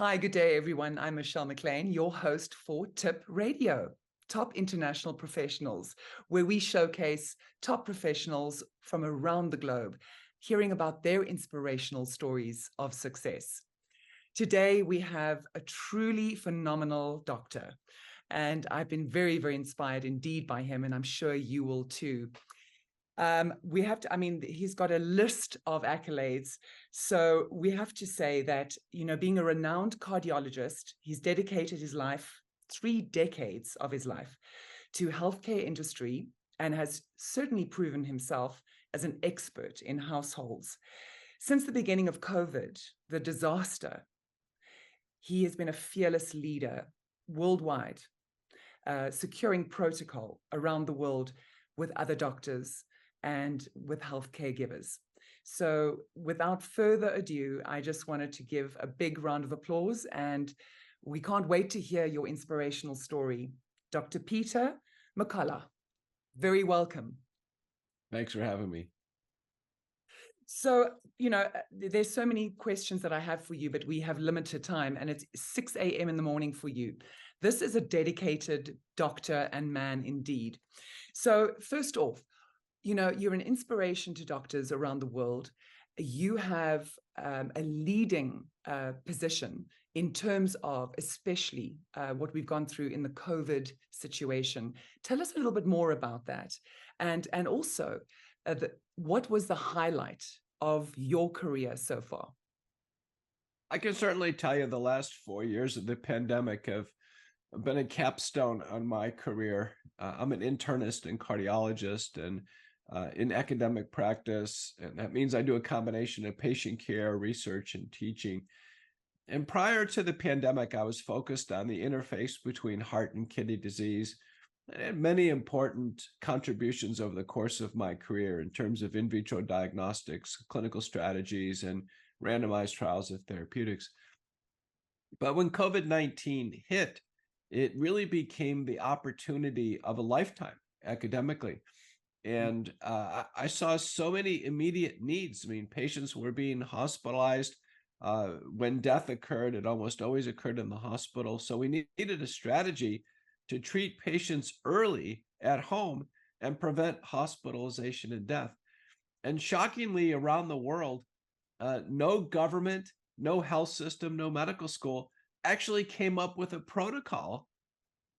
Hi, good day, everyone. I'm Michelle McLean, your host for TIP Radio, Top International Professionals, where we showcase top professionals from around the globe, hearing about their inspirational stories of success. Today, we have a truly phenomenal doctor, and I've been very, very inspired indeed by him, and I'm sure you will too. He's got a list of accolades. So we have to say that, being a renowned cardiologist, he's dedicated his life, 3 decades of his life, to healthcare industry and has certainly proven himself as an expert in households. Since the beginning of COVID, the disaster, he has been a fearless leader worldwide, securing protocol around the world with other doctors and with health caregivers. So without further ado, I just wanted to give a big round of applause, and we can't wait to hear your inspirational story. Dr. Peter McCullough, very welcome. Thanks for having me. So, there's so many questions that I have for you, but we have limited time, and it's 6 a.m. in the morning for you. This is a dedicated doctor and man indeed. So first off, you're an inspiration to doctors around the world. You have a leading position in terms of especially what we've gone through in the COVID situation. Tell us a little bit more about that. And also, what was the highlight of your career so far? I can certainly tell you the last 4 years of the pandemic have been a capstone on my career. I'm an internist and cardiologist, and in academic practice, and that means I do a combination of patient care, research, and teaching. And prior to the pandemic, I was focused on the interface between heart and kidney disease, and had many important contributions over the course of my career in terms of in vitro diagnostics, clinical strategies, and randomized trials of therapeutics. But when COVID-19 hit, it really became the opportunity of a lifetime academically. And I saw so many immediate needs. I mean, patients were being hospitalized. When death occurred, it almost always occurred in the hospital. So we needed a strategy to treat patients early at home and prevent hospitalization and death. And shockingly, around the world, no government, no health system, no medical school actually came up with a protocol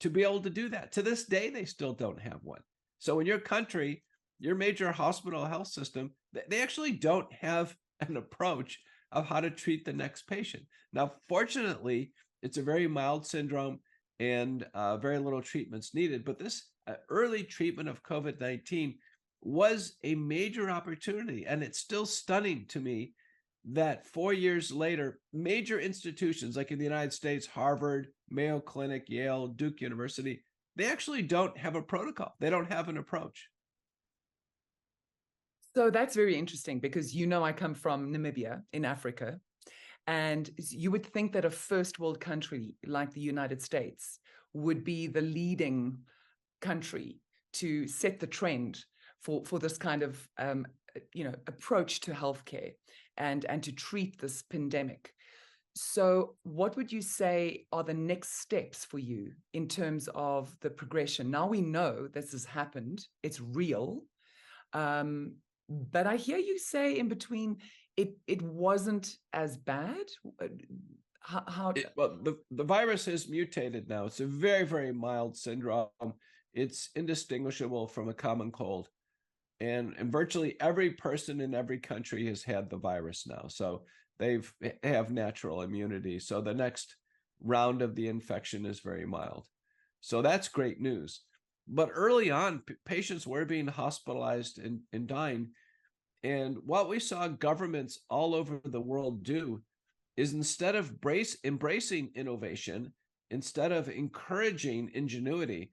to be able to do that. To this day, they still don't have one. So in your country, your major hospital health system, they actually don't have an approach of how to treat the next patient. Now, fortunately, it's a very mild syndrome and very little treatments needed. But this early treatment of COVID-19 was a major opportunity. And it's still stunning to me that 4 years later, major institutions like in the United States, Harvard, Mayo Clinic, Yale, Duke University, they actually don't have a protocol. They don't have an approach. So that's very interesting because, I come from Namibia in Africa, and you would think that a first world country like the United States would be the leading country to set the trend for this kind of, approach to healthcare and to treat this pandemic. So what would you say are the next steps for you in terms of the progression? Now we know this has happened, it's real. But I hear you say in between, it wasn't as bad. The virus has mutated now. It's a very, very mild syndrome. It's indistinguishable from a common cold. And virtually every person in every country has had the virus now. So they have natural immunity. So the next round of the infection is very mild. So that's great news. But early on, patients were being hospitalized and dying. And what we saw governments all over the world do is instead of embracing innovation, instead of encouraging ingenuity,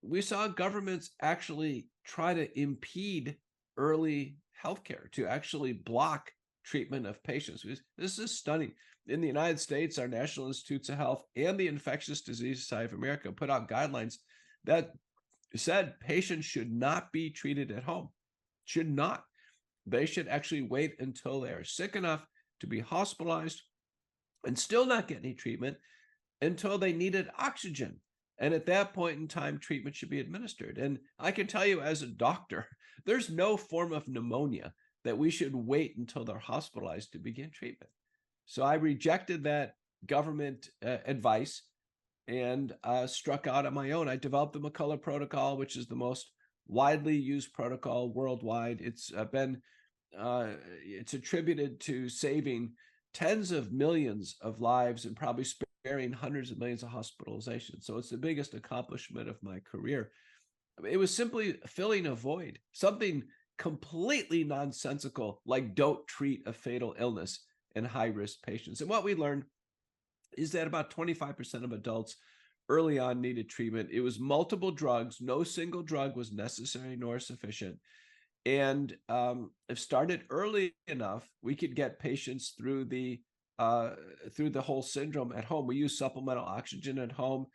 we saw governments actually try to impede early healthcare, to actually block treatment of patients. This is stunning. In the United States, our National Institutes of Health and the Infectious Disease Society of America put out guidelines that said patients should not be treated at home. Should not. They should actually wait until they are sick enough to be hospitalized and still not get any treatment until they needed oxygen. And at that point in time, treatment should be administered. And I can tell you as a doctor, there's no form of pneumonia that we should wait until they're hospitalized to begin treatment. So I rejected that government advice and struck out on my own. I developed the McCullough protocol, which is the most widely used protocol worldwide. It's attributed to saving tens of millions of lives and probably sparing hundreds of millions of hospitalizations. So it's the biggest accomplishment of my career. It was simply filling a void, something completely nonsensical, like don't treat a fatal illness in high-risk patients. And what we learned is that about 25% of adults early on needed treatment. It was multiple drugs. No single drug was necessary nor sufficient. And if started early enough, we could get patients through the whole syndrome at home. We use supplemental oxygen at home.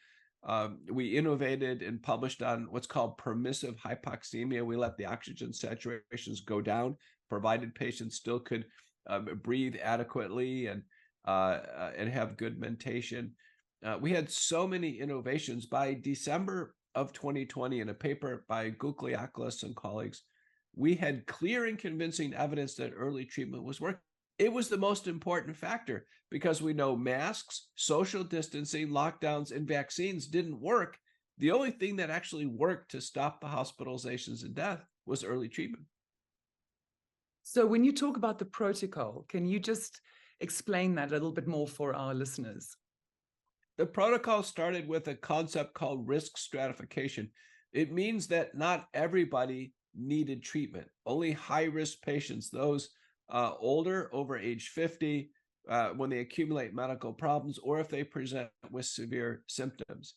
We innovated and published on what's called permissive hypoxemia. We let the oxygen saturations go down, provided patients still could breathe adequately and have good mentation. We had so many innovations. By December of 2020, in a paper by Gugliaklis and colleagues, we had clear and convincing evidence that early treatment was working. It was the most important factor because we know masks, social distancing, lockdowns, and vaccines didn't work. The only thing that actually worked to stop the hospitalizations and death was early treatment. So when you talk about the protocol, can you just explain that a little bit more for our listeners? The protocol started with a concept called risk stratification. It means that not everybody needed treatment. Only high-risk patients, those older, over age 50, when they accumulate medical problems, or if they present with severe symptoms,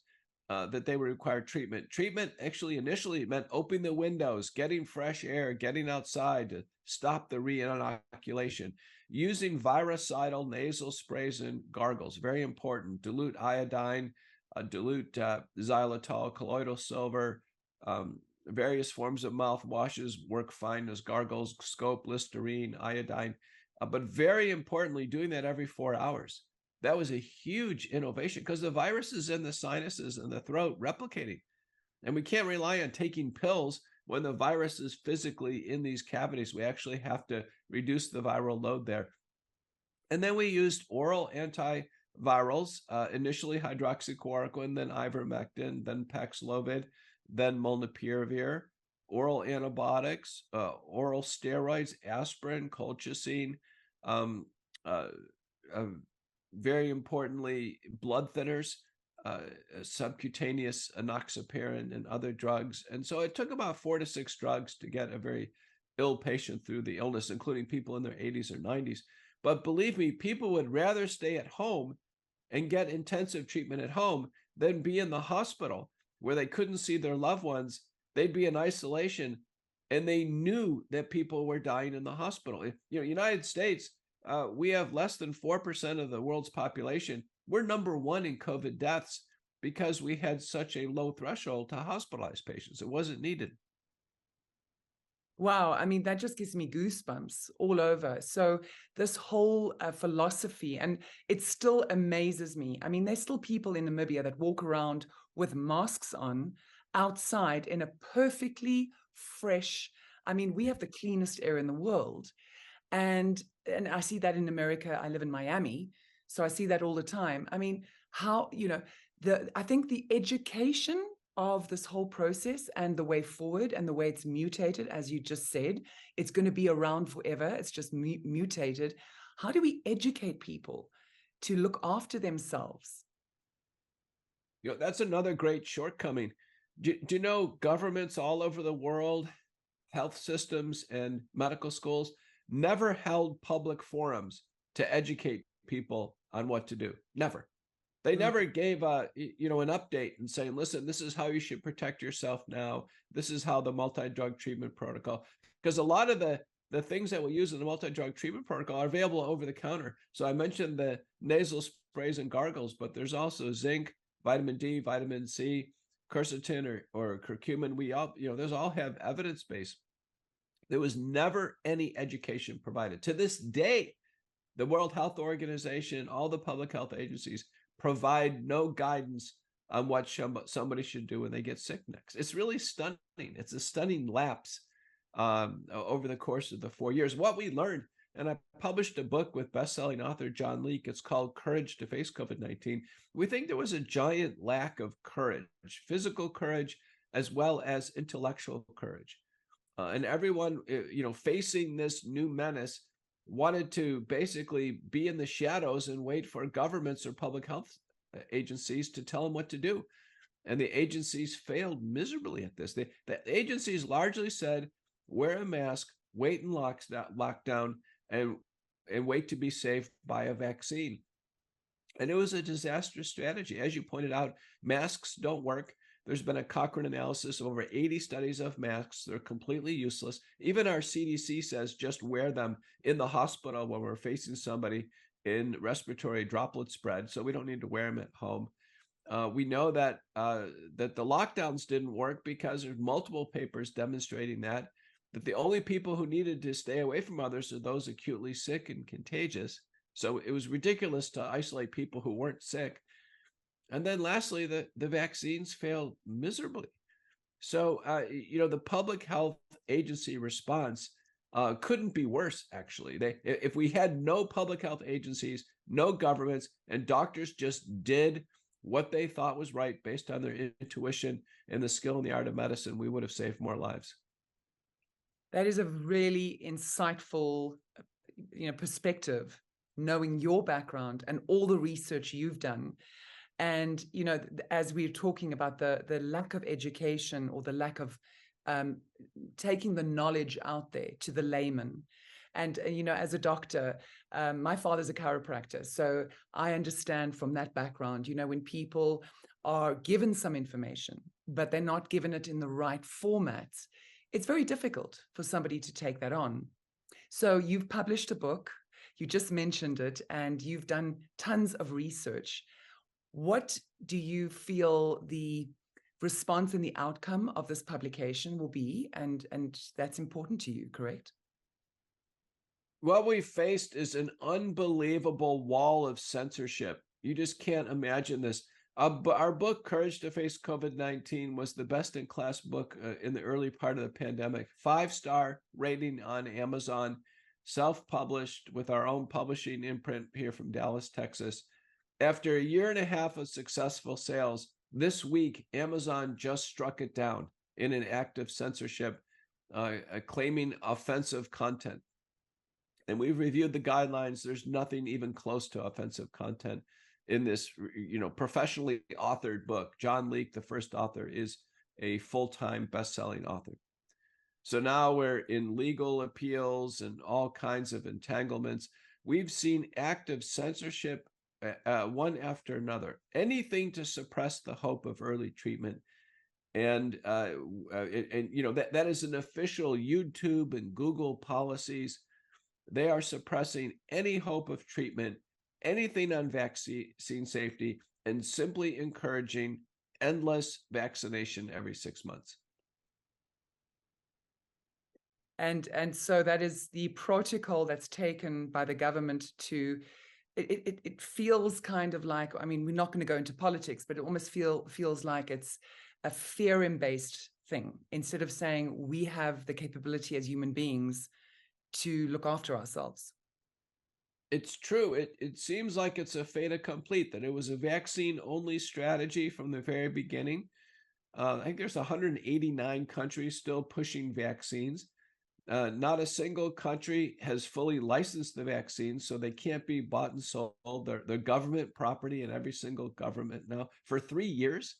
that they would require treatment. Treatment actually initially meant opening the windows, getting fresh air, getting outside to stop the re-inoculation, using virucidal nasal sprays and gargles, very important, dilute iodine, dilute xylitol, colloidal silver, various forms of mouthwashes work fine as gargles, scope, Listerine, iodine, but very importantly, doing that every 4 hours. That was a huge innovation because the virus is in the sinuses and the throat replicating. And we can't rely on taking pills when the virus is physically in these cavities. We actually have to reduce the viral load there. And then we used oral antivirals, initially hydroxychloroquine, then ivermectin, then Paxlovid, then molnupiravir, oral antibiotics, oral steroids, aspirin, colchicine, very importantly, blood thinners, subcutaneous enoxaparin and other drugs. And so it took about 4 to 6 drugs to get a very ill patient through the illness, including people in their 80s or 90s. But believe me, people would rather stay at home and get intensive treatment at home than be in the hospital where they couldn't see their loved ones. They'd be in isolation and they knew that people were dying in the hospital. United States, we have less than 4% of the world's population. We're number 1 in COVID deaths because we had such a low threshold to hospitalize patients. It wasn't needed. Wow, I mean, that just gives me goosebumps all over. So this whole philosophy, and it still amazes me. I mean, there's still people in Namibia that walk around with masks on outside in a perfectly fresh, I mean, we have the cleanest air in the world. And I see that in America. I live in Miami, so I see that all the time. I mean, how, I think the education of this whole process and the way forward and the way it's mutated, as you just said, it's going to be around forever. It's just mutated. How do we educate people to look after themselves? That's another great shortcoming. Do you know governments all over the world, health systems and medical schools never held public forums to educate people on what to do? Never. They never gave an update and saying, listen, this is how you should protect yourself now. This is how the multi-drug treatment protocol, because a lot of the things that we use in the multi-drug treatment protocol are available over the counter. So I mentioned the nasal sprays and gargles, but there's also zinc, vitamin D, vitamin C, quercetin or curcumin. Those all have evidence base. There was never any education provided. To this day, The World Health Organization, all the public health agencies provide no guidance on what somebody should do when they get sick next. It's really stunning. It's a stunning lapse over the course of the 4 years. What we learned, and I published a book with best-selling author John Leake. It's called Courage to Face COVID-19. We think there was a giant lack of courage, physical courage, as well as intellectual courage. And everyone, facing this new menace wanted to basically be in the shadows and wait for governments or public health agencies to tell them what to do. And the agencies failed miserably at this. The agencies largely said, wear a mask, wait in lockdown, and wait to be saved by a vaccine. And it was a disastrous strategy. As you pointed out, masks don't work. There's been a Cochrane analysis of over 80 studies of masks. They're completely useless. Even our CDC says just wear them in the hospital when we're facing somebody in respiratory droplet spread, so we don't need to wear them at home. We know that the lockdowns didn't work because there's multiple papers demonstrating that the only people who needed to stay away from others are those acutely sick and contagious. So it was ridiculous to isolate people who weren't sick. And then lastly, the vaccines failed miserably. So, the public health agency response couldn't be worse, actually. If we had no public health agencies, no governments, and doctors just did what they thought was right based on their intuition and the skill and the art of medicine, we would have saved more lives. That is a really insightful, perspective, knowing your background and all the research you've done. And, as we're talking about the lack of education or the lack of taking the knowledge out there to the layman. And, as a doctor, my father's a chiropractor. So I understand from that background, when people are given some information, but they're not given it in the right format, it's very difficult for somebody to take that on. So you've published a book, you just mentioned it, and you've done tons of research. What do you feel the response and the outcome of this publication will be? And that's important to you, correct? What we faced is an unbelievable wall of censorship. You just can't imagine this. Our book, Courage to Face COVID-19, was the best-in-class book in the early part of the pandemic. 5-star rating on Amazon, self-published with our own publishing imprint here from Dallas, Texas. After a year and a half of successful sales, this week, Amazon just struck it down in an act of censorship, claiming offensive content. And we've reviewed the guidelines. There's nothing even close to offensive content in this, professionally authored book. John Leake, the first author, is a full-time best-selling author. So now we're in legal appeals and all kinds of entanglements. We've seen active censorship, one after another, anything to suppress the hope of early treatment. And that is an official YouTube and Google policies. They are suppressing any hope of treatment, anything on vaccine safety, and simply encouraging endless vaccination every 6 months. And so that is the protocol that's taken by the government to, it feels kind of like, we're not going to go into politics, but it almost feels like it's a fear-based thing, instead of saying we have the capability as human beings to look after ourselves. It's true. It seems like it's a fait accompli, that it was a vaccine-only strategy from the very beginning. I think there's 189 countries still pushing vaccines. Not a single country has fully licensed the vaccines, so they can't be bought and sold. They're government property in every single government now for 3 years.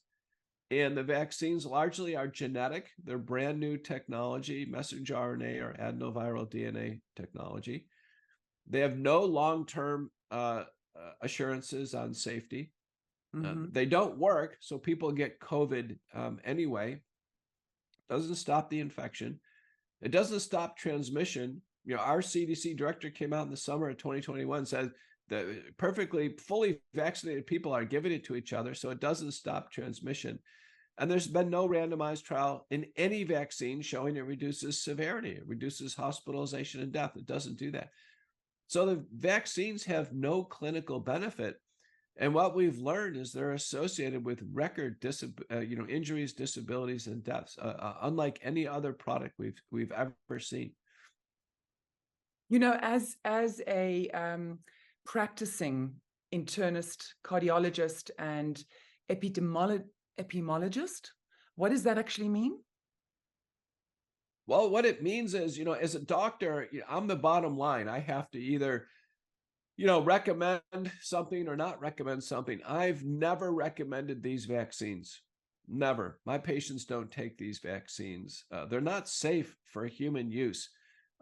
And the vaccines largely are genetic. They're brand new technology, messenger RNA or adenoviral DNA technology. They have no long-term assurances on safety. They don't work, so people get COVID anyway. Doesn't stop the infection. It doesn't stop transmission. Our CDC director came out in the summer of 2021 said that perfectly fully vaccinated people are giving it to each other, so it doesn't stop transmission. And there's been no randomized trial in any vaccine showing it reduces severity, it reduces hospitalization and death. It doesn't do that. So the vaccines have no clinical benefit. And what we've learned is they're associated with record injuries, disabilities, and deaths, unlike any other product we've ever seen. As a practicing internist, cardiologist, and epidemiologist, what does that actually mean? Well, what it means is, as a doctor, I'm the bottom line. I have to either, recommend something or not recommend something. I've never recommended these vaccines. Never. My patients don't take these vaccines. They're not safe for human use.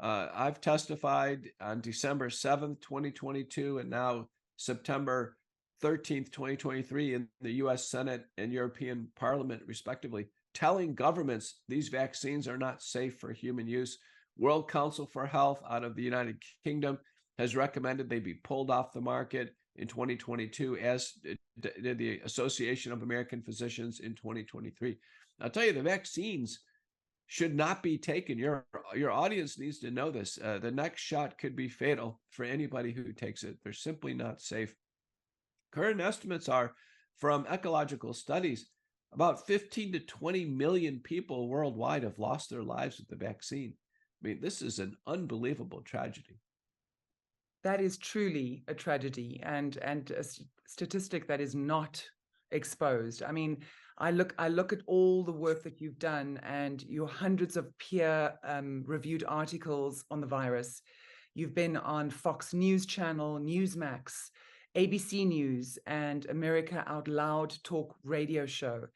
I've testified on December 7th, 2022, and now September 13th, 2023, in the US Senate and European Parliament, respectively, telling governments these vaccines are not safe for human use. World Council for Health out of the United Kingdom has recommended they be pulled off the market in 2022, as did the Association of American Physicians in 2023. I'll tell you, the vaccines should not be taken. Your audience needs to know this. The next shot could be fatal for anybody who takes it. They're simply not safe. Current estimates are from ecological studies, about 15 to 20 million people worldwide have lost their lives with the vaccine. I mean, this is an unbelievable tragedy. That is truly a tragedy, and a statistic that is not exposed. I mean, I look at all the work that you've done and your hundreds of peer reviewed articles on the virus. You've been on Fox News Channel, Newsmax, ABC News, and America Out Loud talk radio show.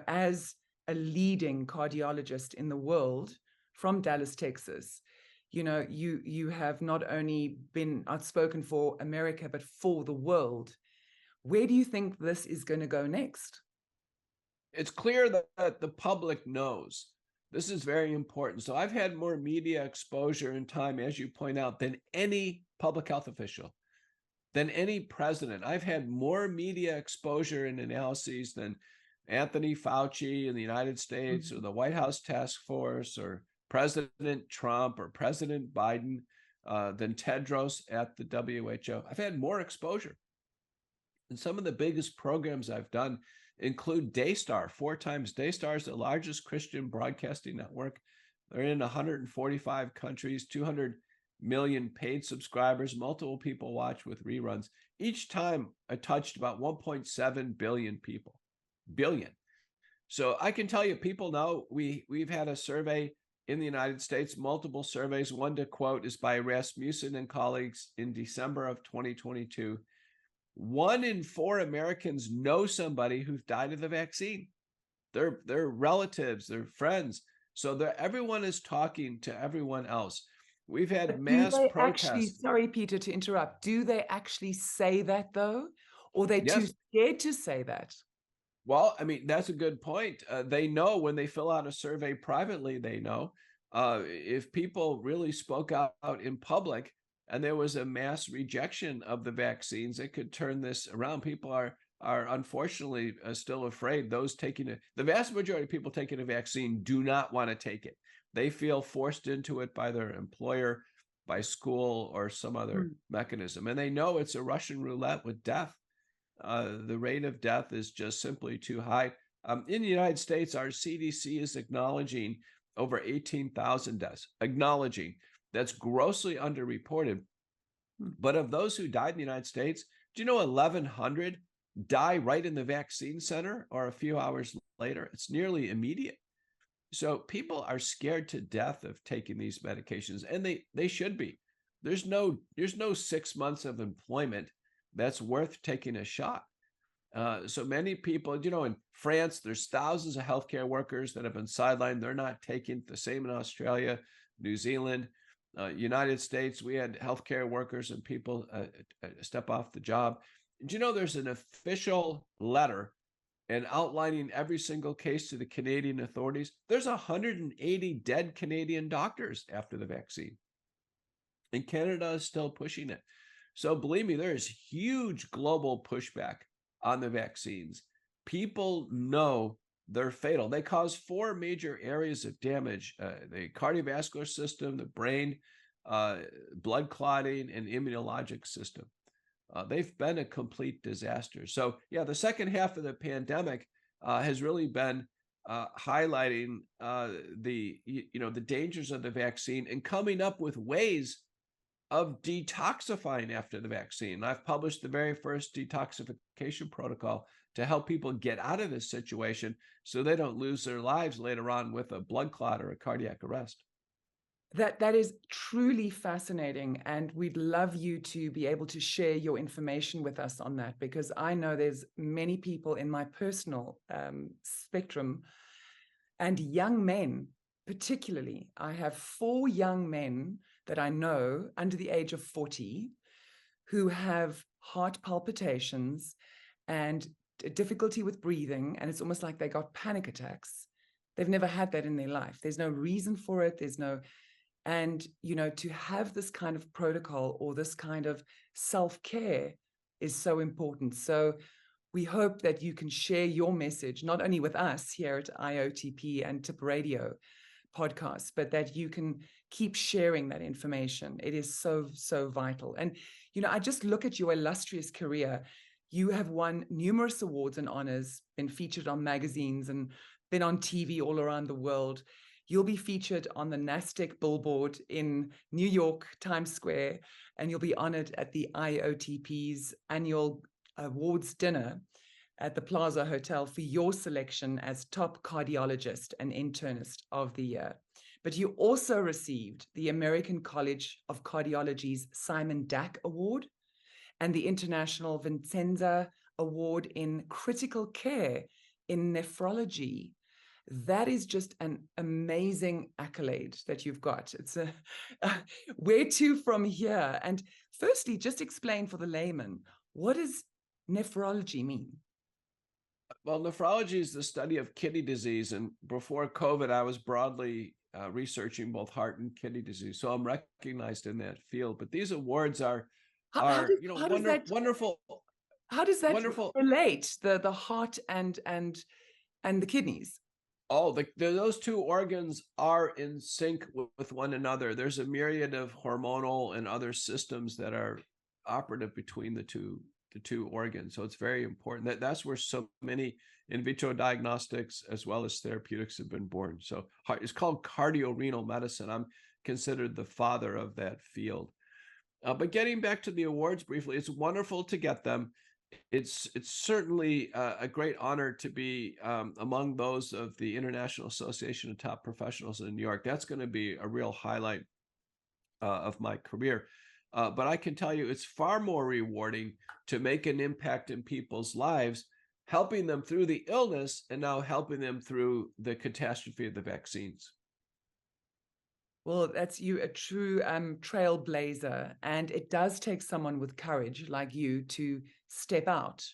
As a leading cardiologist in the world from Dallas, Texas, you have not only been outspoken for America, but for the world. Where do you think this is going to go next? It's clear that the public knows. This is very important. So I've had more media exposure in time, as you point out, than any public health official, than any president. I've had more media exposure and analyses than Anthony Fauci in the United States, or the White House Task Force, or President Trump, or President Biden, than Tedros at the WHO. I've had more exposure. And some of the biggest programs I've done include Daystar. 4 times Daystar is the largest Christian broadcasting network. They're in 145 countries, 200 million paid subscribers, multiple people watch with reruns. Each time I touched about 1.7 billion people. Billion. So I can tell you, people know we've had a survey in the United States, multiple surveys. One, to quote, is by Rasmussen and colleagues in December of 2022. 1 in 4 Americans know somebody who's died of the vaccine. They're relatives, they're friends. So everyone is talking to everyone else. We've had mass protests. Sorry, Peter, to interrupt. Do they actually say that, though? Or they're too scared to say that? Well, I mean, that's a good point. They know when they fill out a survey privately, they know. If people really spoke out in public and there was a mass rejection of the vaccines, it could turn this around. People are unfortunately still afraid. The vast majority of people taking a vaccine do not want to take it. They feel forced into it by their employer, by school, or some other mechanism. And they know it's a Russian roulette with death. The rate of death is just simply too high. In the United States, our CDC is acknowledging over 18,000 deaths, acknowledging. That's grossly underreported. But of those who died in the United States, do you know 1,100 die right in the vaccine center or a few hours later? It's nearly immediate. So people are scared to death of taking these medications, and they should be. There's no 6 months of employment that's worth taking a shot. So many people, in France, there's thousands of healthcare workers that have been sidelined. They're not taking the same in Australia, New Zealand, United States. We had healthcare workers and people step off the job. Do you know there's an official letter and outlining every single case to the Canadian authorities? There's 180 dead Canadian doctors after the vaccine. And Canada is still pushing it. So believe me, there is huge global pushback on the vaccines. People know they're fatal. They cause 4 major areas of damage: the cardiovascular system, the brain, blood clotting, and immunologic system. They've been a complete disaster. So yeah, the second half of the pandemic has really been highlighting the dangers of the vaccine and coming up with ways of detoxifying after the vaccine. I've published the very first detoxification protocol to help people get out of this situation so they don't lose their lives later on with a blood clot or a cardiac arrest. That is truly fascinating, and we'd love you to be able to share your information with us on that, because I know there's many people in my personal spectrum, and young men particularly. I have 4 young men that I know under the age of 40 who have heart palpitations and difficulty with breathing, and it's almost like they got panic attacks. They've never had that in their life. There's no reason for it. And, to have this kind of protocol or this kind of self-care is so important. So we hope that you can share your message, not only with us here at IOTP and TIP Radio podcast, but that you can keep sharing that information. It is so, so vital. And, I just look at your illustrious career. You have won numerous awards and honors, been featured on magazines and been on TV all around the world. You'll be featured on the NASDAQ billboard in New York, Times Square, and you'll be honored at the IOTP's annual awards dinner at the Plaza Hotel for your selection as top cardiologist and internist of the year. But you also received the American College of Cardiology's Simon Dack Award and the International Vincenza Award in Critical Care in Nephrology. That is just an amazing accolade that you've got. It's where to from here? And firstly, just explain for the layman, what does nephrology mean? Well, nephrology is the study of kidney disease. And before COVID, I was broadly researching both heart and kidney disease. So I'm recognized in that field. But these awards are wonderful. How does that wonderful relate, the heart and the kidneys? Oh, those two organs are in sync with one another. There's a myriad of hormonal and other systems that are operative between the two organs. So it's very important. That's where so many in vitro diagnostics as well as therapeutics have been born. So it's called cardiorenal medicine. I'm considered the father of that field. But getting back to the awards briefly, it's wonderful to get them. It's certainly a great honor to be among those of the International Association of Top Professionals in New York. That's going to be a real highlight of my career. But I can tell you it's far more rewarding to make an impact in people's lives, helping them through the illness and now helping them through the catastrophe of the vaccines. Well, that's you, a true trailblazer. And it does take someone with courage like you to step out.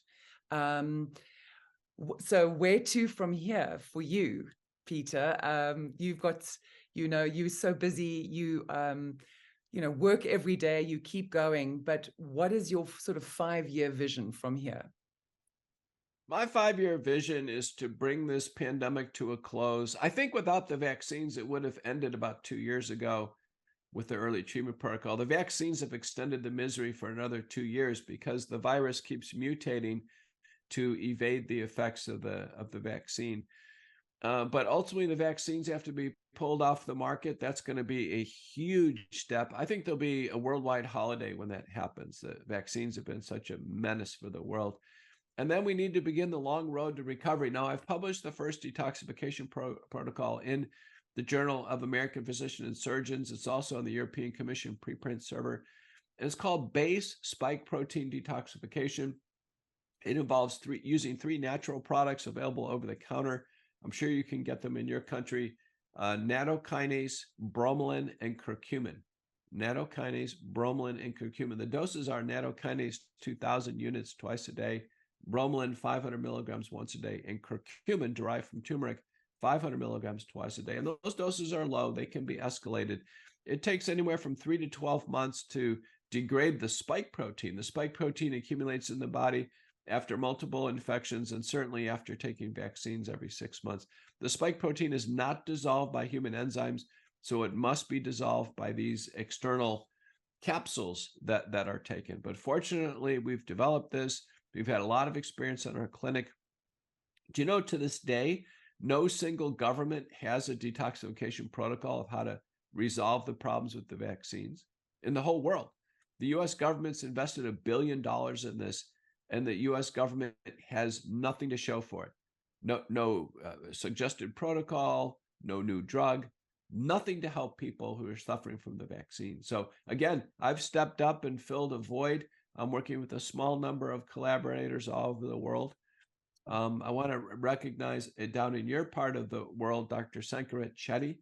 So where to from here for you, Peter? You've got, you're so busy, you work every day, you keep going, but what is your sort of 5-year vision from here? My 5-year vision is to bring this pandemic to a close. I think without the vaccines, it would have ended about 2 years ago with the early treatment protocol. The vaccines have extended the misery for another 2 years because the virus keeps mutating to evade the effects of the vaccine. But ultimately, the vaccines have to be pulled off the market. That's going to be a huge step. I think there'll be a worldwide holiday when that happens. The vaccines have been such a menace for the world. And then we need to begin the long road to recovery. Now, I've published the first detoxification protocol in the Journal of American Physicians and Surgeons. It's also on the European Commission preprint server. And it's called base spike protein detoxification. It involves using 3 natural products available over the counter. I'm sure you can get them in your country. Nattokinase, bromelain, and curcumin. Nattokinase, bromelain, and curcumin. The doses are nattokinase 2,000 units twice a day, bromelain 500 milligrams once a day, and curcumin derived from turmeric 500 milligrams twice a day. And those doses are low. They can be escalated. It takes anywhere from 3 to 12 months to degrade the spike protein. The spike protein accumulates in the body after multiple infections and certainly after taking vaccines every 6 months. The spike protein is not dissolved by human enzymes. So it must be dissolved by these external capsules that are taken. But fortunately, we've developed this. We've had a lot of experience in our clinic. Do you know, to this day, no single government has a detoxification protocol of how to resolve the problems with the vaccines in the whole world? The US government's invested $1 billion in this, and the US government has nothing to show for it. No suggested protocol, no new drug, nothing to help people who are suffering from the vaccine. So again, I've stepped up and filled a void. I'm working with a small number of collaborators all over the world. I want to recognize down in your part of the world, Dr. Sankarat Chetty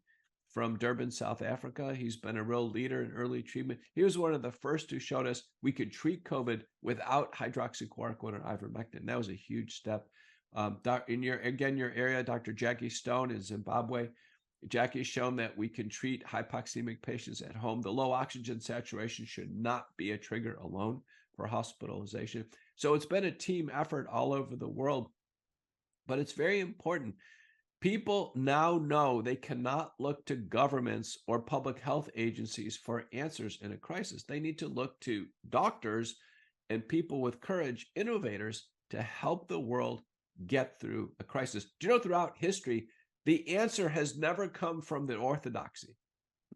from Durban, South Africa. He's been a real leader in early treatment. He was one of the first who showed us we could treat COVID without hydroxychloroquine or ivermectin. That was a huge step. In your area, Dr. Jackie Stone in Zimbabwe. Jackie's shown that we can treat hypoxemic patients at home. The low oxygen saturation should not be a trigger alone for hospitalization. So it's been a team effort all over the world, but it's very important. People now know they cannot look to governments or public health agencies for answers in a crisis. They need to look to doctors and people with courage, innovators, to help the world get through a crisis. Do you know, throughout history, the answer has never come from the orthodoxy.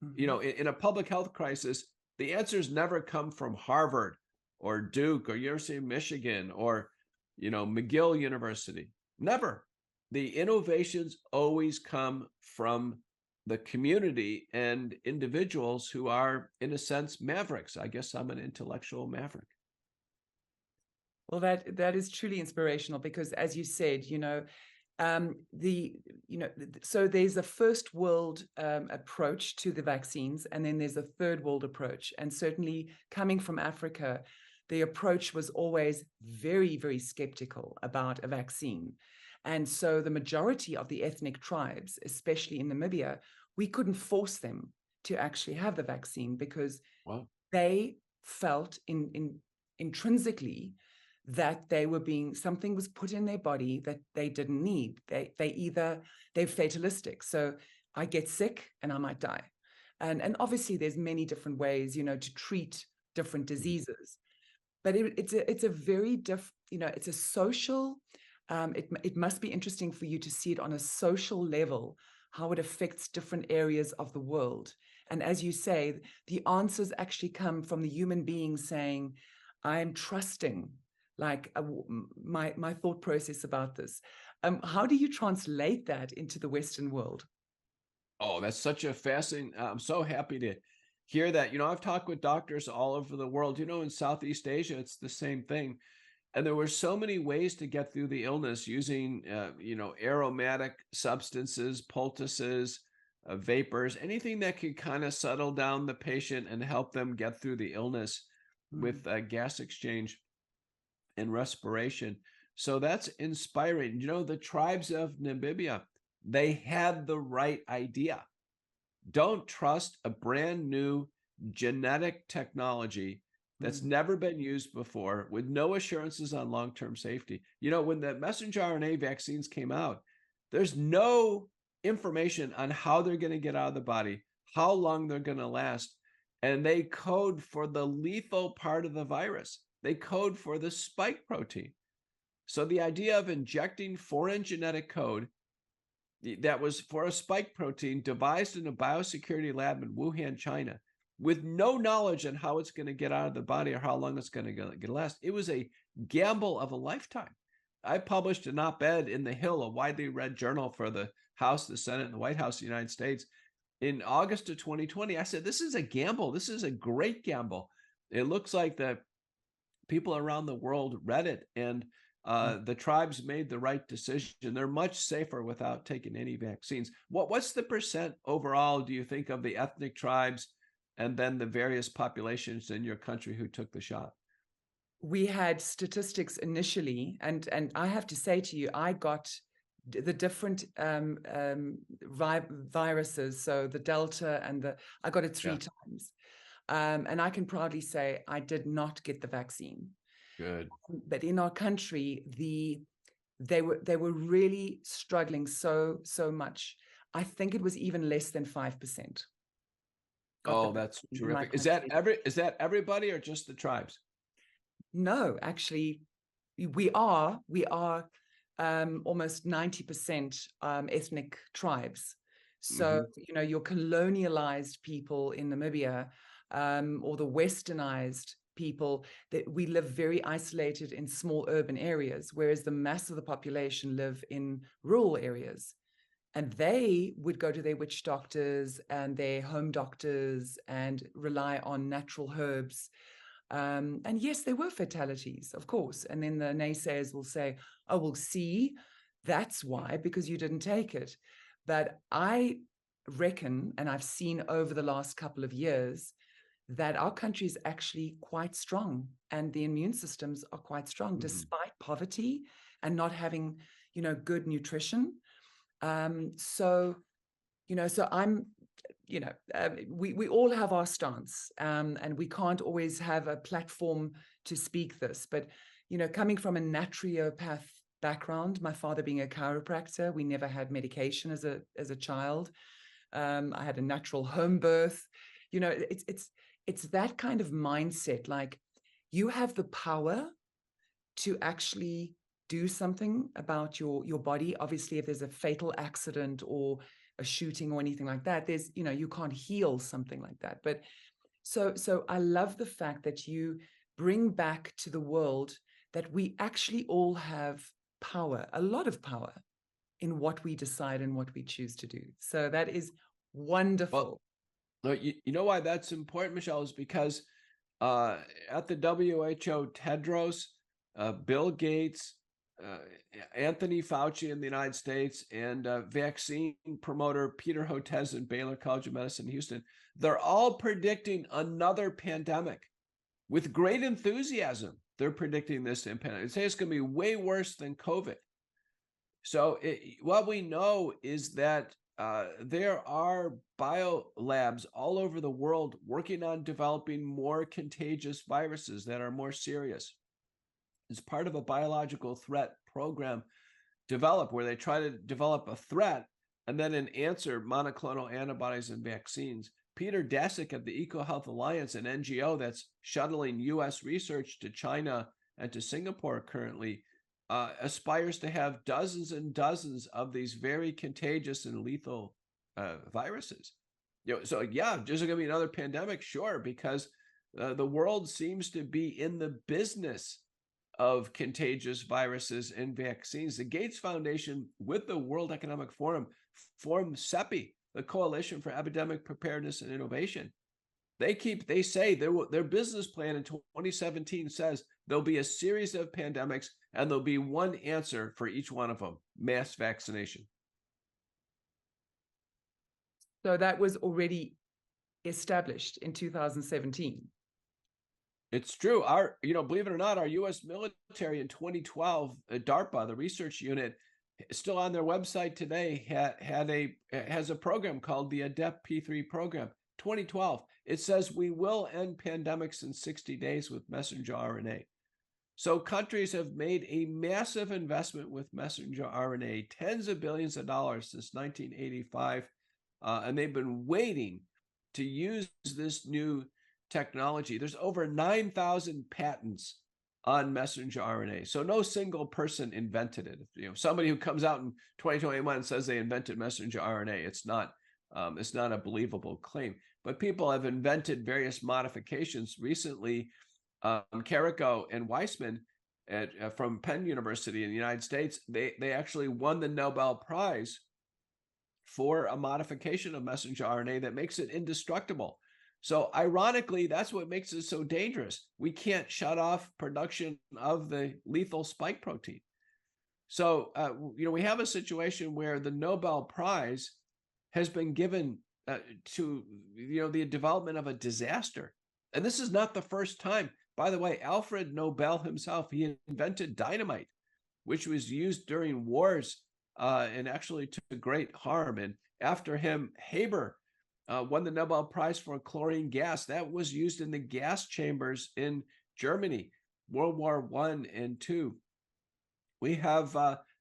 Mm-hmm. You know, in a public health crisis, the answers never come from Harvard or Duke or University of Michigan or, McGill University. Never. The innovations always come from the community and individuals who are, in a sense, mavericks. I guess I'm an intellectual maverick. Well, that is truly inspirational because, as you said, so there's a first world approach to the vaccines, and then there's a third world approach. And certainly coming from Africa, the approach was always very, very skeptical about a vaccine. And so the majority of the ethnic tribes, especially in Namibia, we couldn't force them to actually have the vaccine because they felt intrinsically that something was put in their body that they didn't need. They're fatalistic. So I get sick and I might die. And obviously there's many different ways, to treat different diseases. But it's a very it's a social, it must be interesting for you to see it on a social level, how it affects different areas of the world. And as you say, the answers actually come from the human being saying, I'm trusting my thought process about this. How do you translate that into the Western world? Oh, that's such a fascinating, I'm so happy to hear that. I've talked with doctors all over the world. In Southeast Asia, it's the same thing. And there were so many ways to get through the illness using, aromatic substances, poultices, vapors, anything that could kind of settle down the patient and help them get through the illness with gas exchange and respiration. So that's inspiring. The tribes of Namibia, they had the right idea. Don't trust a brand new genetic technology that's never been used before with no assurances on long-term safety. When the messenger RNA vaccines came out, there's no information on how they're going to get out of the body, how long they're going to last. And they code for the lethal part of the virus. They code for the spike protein. So the idea of injecting foreign genetic code that was for a spike protein devised in a biosecurity lab in Wuhan, China, with no knowledge on how it's going to get out of the body or how long it's going to last. It was a gamble of a lifetime. I published an op-ed in The Hill, a widely read journal for the House, the Senate, and the White House of the United States in August of 2020. I said, this is a gamble. This is a great gamble. It looks like the people around the world read it, and the tribes made the right decision. They're much safer without taking any vaccines. What's the percent overall, do you think, of the ethnic tribes and then the various populations in your country who took the shot? We had statistics initially, and I have to say to you, I got the different viruses, so the Delta and I got it 3 times. And I can proudly say I did not get the vaccine. Good. But in our country, they were really struggling so much. I think it was even less than 5%. got the Oh, that's in my terrific. Is country. that everybody or just the tribes? No, actually, we are almost 90% ethnic tribes. So, Hmm. you know, your colonialized people in Namibia, or the westernized people, that we live very isolated in small urban areas, whereas the mass of the population live in rural areas. And they would go to their witch doctors and their home doctors and rely on natural herbs. And yes, there were fatalities, of course. And then the naysayers will say, oh, well, see, that's why, because you didn't take it. But I reckon, and I've seen over the last couple of years, that our country is actually quite strong and the immune systems are quite strong, despite poverty and not having, you know, good nutrition. So, you know, so I'm, you know, we all have our stance, and we can't always have a platform to speak this. But, you know, coming from a naturopath background, my father being a chiropractor, we never had medication as a child. I had a natural home birth. You know, it's that kind of mindset. Like, you have the power to actually do something about your body. Obviously, if there's a fatal accident or a shooting or anything like that, there's, you know, you can't heal something like that. But so I love the fact that you bring back to the world that we actually all have power, a lot of power, in what we decide and what we choose to do. So that is wonderful. Well, you know why that's important, Michelle, is because at the WHO, Tedros, Bill Gates, uh, Anthony Fauci in the United States, and vaccine promoter Peter Hotez in Baylor College of Medicine, Houston, they're all predicting another pandemic with great enthusiasm. They're predicting this pandemic. They say it's going to be way worse than COVID. So what we know is that there are biolabs all over the world working on developing more contagious viruses that are more serious. It's part of a biological threat program developed where they try to develop a threat and then an answer, monoclonal antibodies and vaccines. Peter Daszak of the EcoHealth Alliance, an NGO that's shuttling U.S. research to China and to Singapore currently, aspires to have dozens and dozens of these very contagious and lethal viruses. You know, so yeah, there's going to be another pandemic, sure, because the world seems to be in the business of contagious viruses and vaccines. The Gates Foundation with the World Economic Forum formed CEPI, the Coalition for Epidemic Preparedness and Innovation. They say their business plan in 2017 says there'll be a series of pandemics and there'll be one answer for each one of them: mass vaccination. So that was already established in 2017. It's true. Believe it or not, our U.S. military in 2012, DARPA, the research unit, still on their website today, has a program called the ADEPT P3 program. 2012. It says we will end pandemics in 60 days with messenger RNA. So countries have made a massive investment with messenger RNA, tens of billions of dollars since 1985, and they've been waiting to use this new technology. There's over 9,000 patents on messenger RNA. So no single person invented it. You know, somebody who comes out in 2021 and says they invented messenger RNA, it's not a believable claim. But people have invented various modifications recently. Carrico and Weissman from Penn University in the United States, they actually won the Nobel Prize for a modification of messenger RNA that makes it indestructible. So ironically, that's what makes it so dangerous. We can't shut off production of the lethal spike protein. So, we have a situation where the Nobel Prize has been given to, the development of a disaster. And this is not the first time. By the way, Alfred Nobel himself, he invented dynamite, which was used during wars and actually to great harm. And after him, Haber won the Nobel Prize for chlorine gas. That was used in the gas chambers in Germany, World War I and II. We have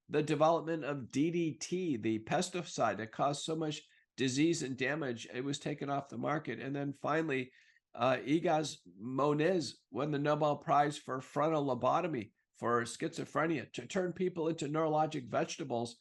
the development of DDT, the pesticide that caused so much disease and damage, it was taken off the market. And then finally, Ygaz Moniz won the Nobel Prize for frontal lobotomy for schizophrenia, to turn people into neurologic vegetables,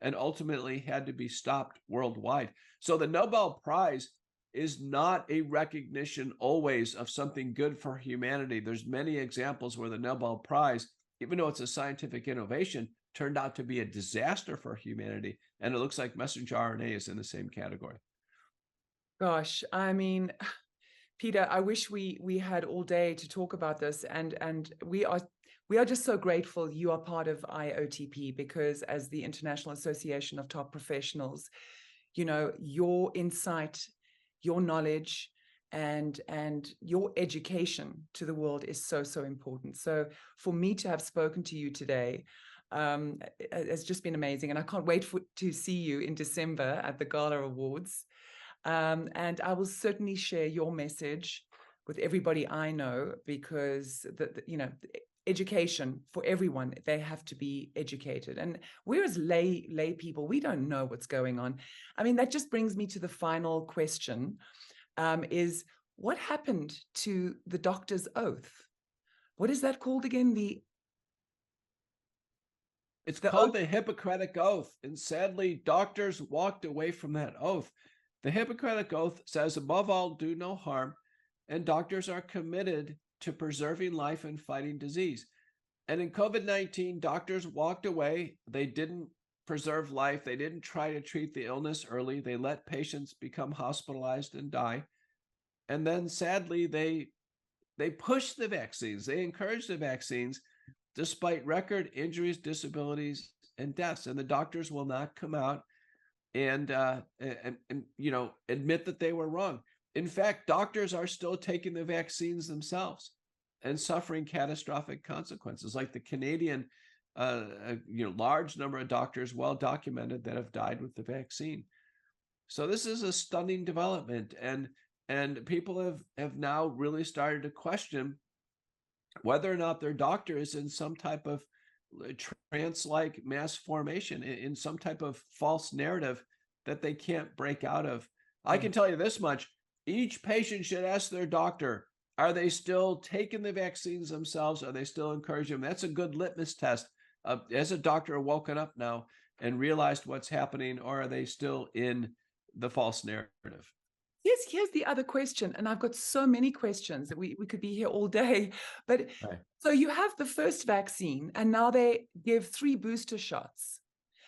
and ultimately had to be stopped worldwide. So the Nobel Prize is not a recognition always of something good for humanity. There's many examples where the Nobel Prize, even though it's a scientific innovation, turned out to be a disaster for humanity. And it looks like messenger RNA is in the same category. Gosh, I mean, Peter, I wish we had all day to talk about this, and we are just so grateful you are part of IOTP, because as the International Association of Top Professionals, you know, your insight, your knowledge, and your education to the world is so, so important. So for me to have spoken to you today has just been amazing, and I can't wait to see you in December at the Gala Awards. And I will certainly share your message with everybody I know, because you know, education for everyone, they have to be educated. And we're as lay people, we don't know what's going on. I mean, that just brings me to the final question, is what happened to the doctor's oath? What is that called again? It's called the Hippocratic Oath. And sadly, doctors walked away from that oath. The Hippocratic Oath says, above all, do no harm, and doctors are committed to preserving life and fighting disease. And in COVID-19, doctors walked away. They didn't preserve life. They didn't try to treat the illness early. They let patients become hospitalized and die. And then sadly, they pushed the vaccines. They encouraged the vaccines despite record injuries, disabilities, and deaths. And the doctors will not come out and you know, admit that they were wrong. In fact, doctors are still taking the vaccines themselves and suffering catastrophic consequences, like the Canadian, you know, large number of doctors, well documented, that have died with the vaccine. So this is a stunning development, and people have now really started to question whether or not their doctor is in some type of trance-like mass formation, in some type of false narrative that they can't break out of. I can tell you this much: each patient should ask their doctor, are they still taking the vaccines themselves? Are they still encouraging them? That's a good litmus test. Has a doctor woken up now and realized what's happening, or are they still in the false narrative? Yes, here's the other question, and I've got so many questions that we could be here all day. But Right. So you have the first vaccine, and now they give 3 booster shots,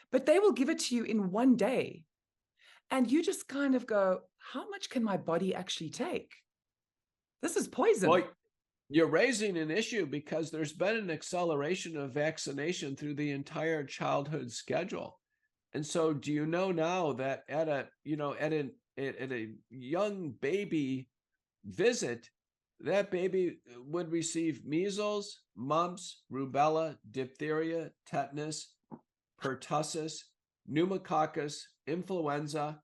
but they will give it to you in one day. And you just kind of go, how much can my body actually take? This is poison. Well, you're raising an issue, because there's been an acceleration of vaccination through the entire childhood schedule. And so do you know now that at a young baby visit, that baby would receive measles, mumps, rubella, diphtheria, tetanus, pertussis, pneumococcus, influenza,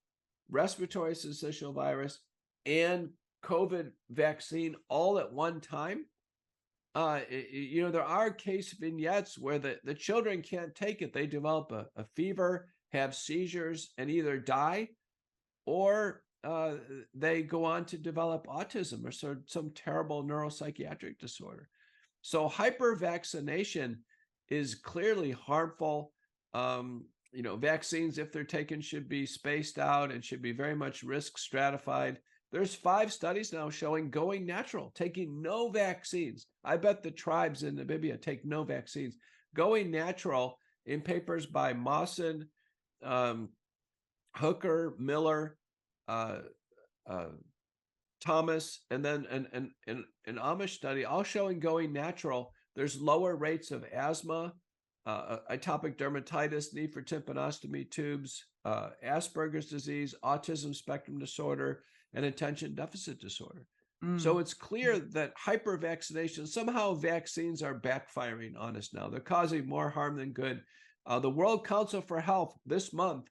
respiratory syncytial virus, and COVID vaccine all at one time? You know, there are case vignettes where the children can't take it. They develop a fever, have seizures, and either die, or they go on to develop autism or some terrible neuropsychiatric disorder. So hypervaccination is clearly harmful. You know, vaccines, if they're taken, should be spaced out and should be very much risk stratified. There's 5 studies now showing going natural, taking no vaccines. I bet the tribes in Namibia take no vaccines. Going natural, in papers by Mawson, Hooker, Miller, Thomas, and then an Amish study, all showing going natural, there's lower rates of asthma, atopic dermatitis, need for tympanostomy tubes, Asperger's disease, autism spectrum disorder, and attention deficit disorder. So it's clear that hypervaccination, somehow vaccines are backfiring on us now. They're causing more harm than good. The World Council for Health this month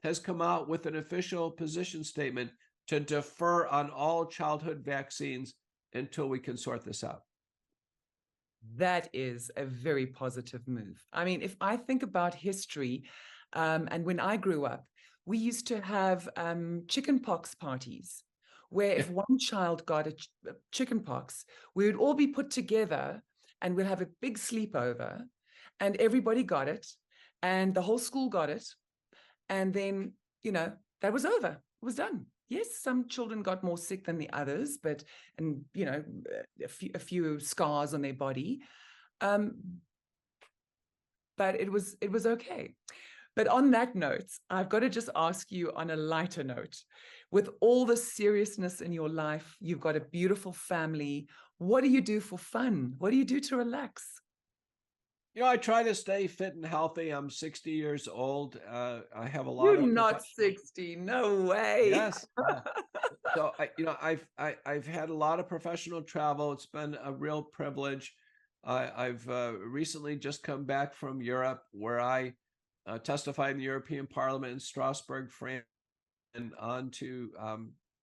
has come out with an official position statement to defer on all childhood vaccines until we can sort this out. That is a very positive move. I mean, if I think about history, and when I grew up, we used to have chicken pox parties, where if one child got a chicken pox, we would all be put together and we'd have a big sleepover, and everybody got it, and the whole school got it. And then, that was over. It was done. Yes, some children got more sick than the others, but, and, a few scars on their body. But it was okay. But on that note, I've got to just ask you on a lighter note, with all the seriousness in your life, you've got a beautiful family. What do you do for fun? What do you do to relax? I try to stay fit and healthy. I'm 60 years old. I have a lot You're of not 60. No way. Yes. So I've had a lot of professional travel. It's been a real privilege. I've recently just come back from Europe, where I testified in the European Parliament in Strasbourg, France, and on to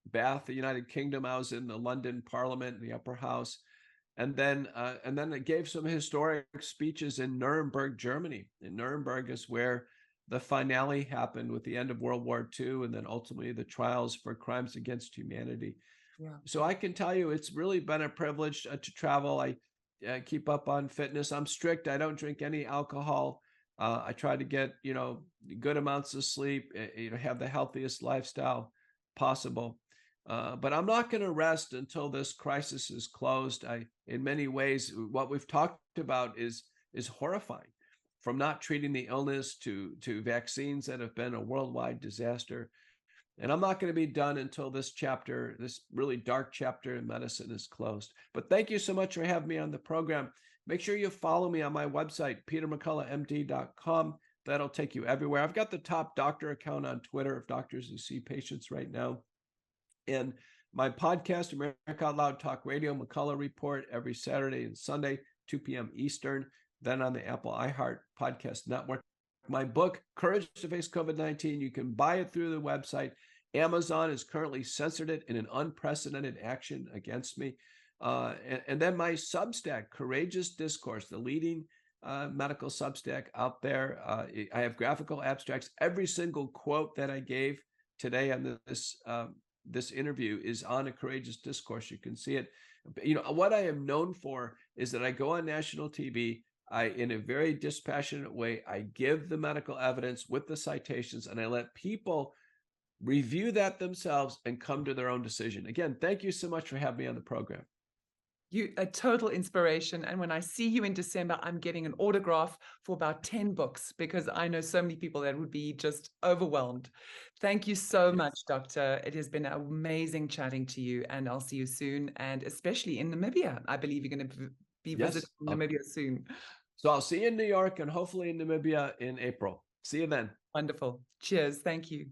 Bath, the United Kingdom. I was in the London Parliament in the Upper House. And then I gave some historic speeches in Nuremberg, Germany. And Nuremberg is where the finale happened with the end of World War II, and then ultimately the trials for crimes against humanity. Yeah. So I can tell you, it's really been a privilege to travel. I keep up on fitness. I'm strict. I don't drink any alcohol. I try to get, good amounts of sleep, have the healthiest lifestyle possible. But I'm not going to rest until this crisis is closed. In many ways, what we've talked about is horrifying, from not treating the illness to vaccines that have been a worldwide disaster. And I'm not going to be done until this really dark chapter in medicine is closed. But thank you so much for having me on the program. Make sure you follow me on my website, petermcculloughmd.com. That'll take you everywhere. I've got the top doctor account on Twitter of doctors who see patients right now. And my podcast, America Out Loud Talk Radio, McCullough Report, every Saturday and Sunday, 2 p.m. Eastern, then on the Apple iHeart Podcast Network. My book, Courage to Face COVID-19, you can buy it through the website. Amazon has currently censored it in an unprecedented action against me. And then my Substack, Courageous Discourse, the leading medical Substack out there. I have graphical abstracts. Every single quote that I gave today on this interview is on a Courageous Discourse. You can see it. What I am known for is that I go on national TV. In a very dispassionate way, I give the medical evidence with the citations, and I let people review that themselves and come to their own decision. Again, thank you so much for having me on the program. You a total inspiration. And when I see you in December, I'm getting an autograph for about 10 books, because I know so many people that would be just overwhelmed. Thank you so much, Doctor. It has been amazing chatting to you, and I'll see you soon. And especially in Namibia. I believe you're going to be visiting Namibia soon. So I'll see you in New York and hopefully in Namibia in April. See you then. Wonderful. Cheers. Thank you.